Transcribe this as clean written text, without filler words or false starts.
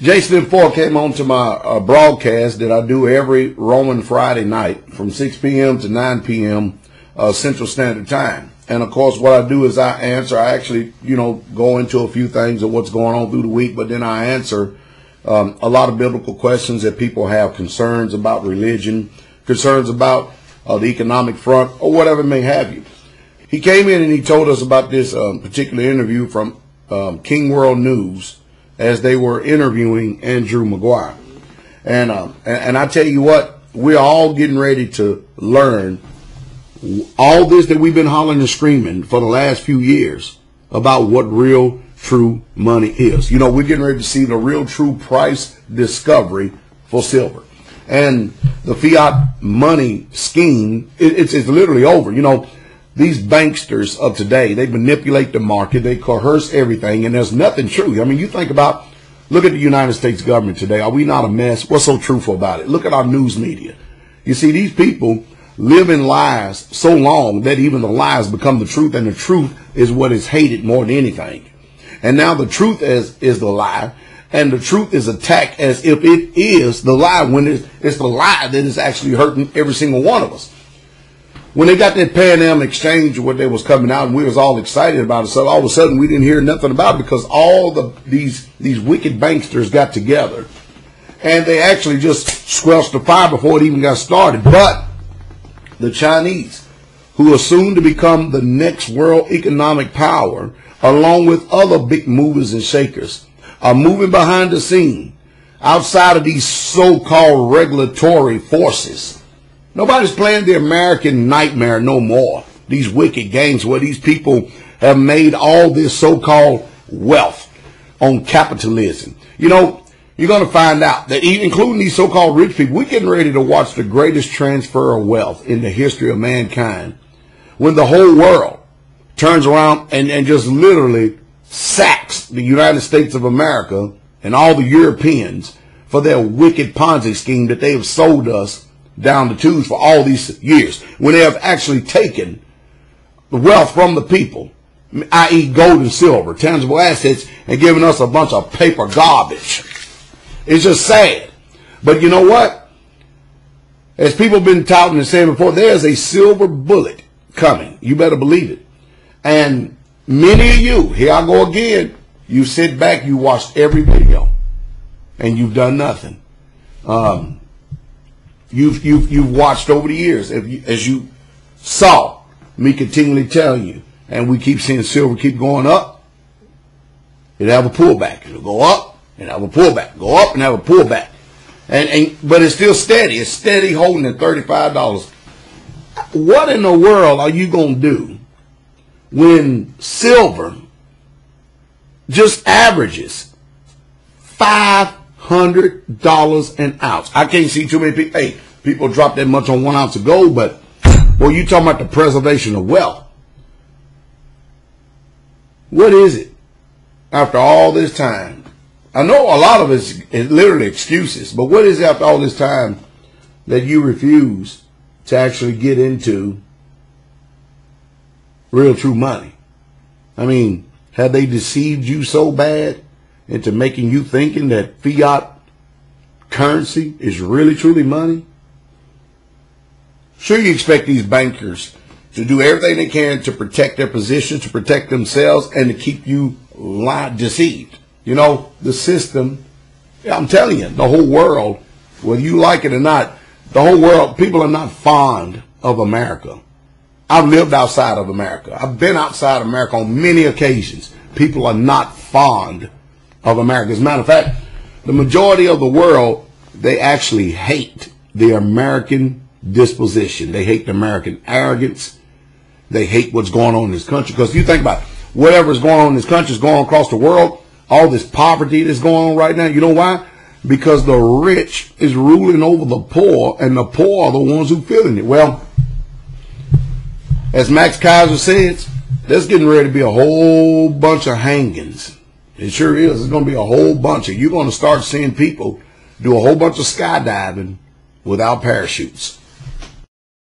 Jason and 4 came on to my broadcast that I do every Roman Friday night from 6 p.m. to 9 p.m. Central Standard Time. And of course, what I do is I actually, go into a few things of what's going on through the week, but then I answer a lot of biblical questions that people have, concerns about religion, concerns about the economic front, or whatever it may have you. He came in and he told us about this particular interview from King World News as they were interviewing Andrew Maguire. And I tell you what, we're all getting ready to learn all this that we've been hollering and screaming for the last few years about what real true money is. We're getting ready to see the real true price discovery for silver. And the fiat money scheme, it's literally over. These banksters of today, they manipulate the market, they coerce everything, and there's nothing true. I mean, you think about, look at the United States government today. Are we not a mess? What's so truthful about it? Look at our news media. You see, these people live in lies so long that even the lies become the truth, and the truth is what is hated more than anything. And now the truth is the lie, and the truth is attacked as if it is the lie, when it's the lie that is actually hurting every single one of us. When they got that Pan Am exchange, what they was coming out, and we was all excited about it, so all of a sudden we didn't hear nothing about it because all these wicked banksters got together, and they actually just squelched the fire before it even got started. But the Chinese, who are soon to become the next world economic power, along with other big movers and shakers, are moving behind the scene outside of these so-called regulatory forces. Nobody's playing the American nightmare no more. These wicked games where these people have made all this so-called wealth on capitalism. You're going to find out that even including these so-called rich people, we're getting ready to watch the greatest transfer of wealth in the history of mankind, when the whole world turns around and just literally sacks the United States of America and all the Europeans for their wicked Ponzi scheme that they have sold us down the tubes for all these years, when they have actually taken the wealth from the people, i.e. gold and silver, tangible assets, and given us a bunch of paper garbage. It's just sad. But you know what? As people have been touting and saying before, there's a silver bullet coming. You better believe it. And many of you, here I go again, you sit back, you watched every video, and you've done nothing. You've watched over the years, as you saw me continually telling you, and we keep seeing silver keep going up, it'll have a pullback. It'll go up and have a pullback. Go up and have a pullback. But it's still steady. It's steady holding at $35. What in the world are you going to do when silver just averages $500 an ounce? I can't see too many people. Hey, people drop that much on 1 ounce of gold, but well, you talking about the preservation of wealth. What is it after all this time? I know a lot of it is literally excuses, but what is it after all this time that you refuse to actually get into real true money? I mean, have they deceived you so bad into making you thinking that fiat currency is really truly money? Sure, you expect these bankers to do everything they can to protect their positions, to protect themselves, and to keep you deceived. The system, I'm telling you, the whole world, whether you like it or not, the whole world, people are not fond of America. I've lived outside of America. I've been outside of America on many occasions. People are not fond of America. As a matter of fact, the majority of the world, they actually hate the American disposition. They hate the American arrogance. They hate what's going on in this country. Because you think about it, whatever's going on in this country is going on across the world. All this poverty that's going on right now. You know why? Because the rich is ruling over the poor, and the poor are the ones who feeling it. Well, as Max Kaiser says, there's getting ready to be a whole bunch of hangings. It sure is. There's going to be a whole bunch of. You're going to start seeing people do a whole bunch of skydiving without parachutes.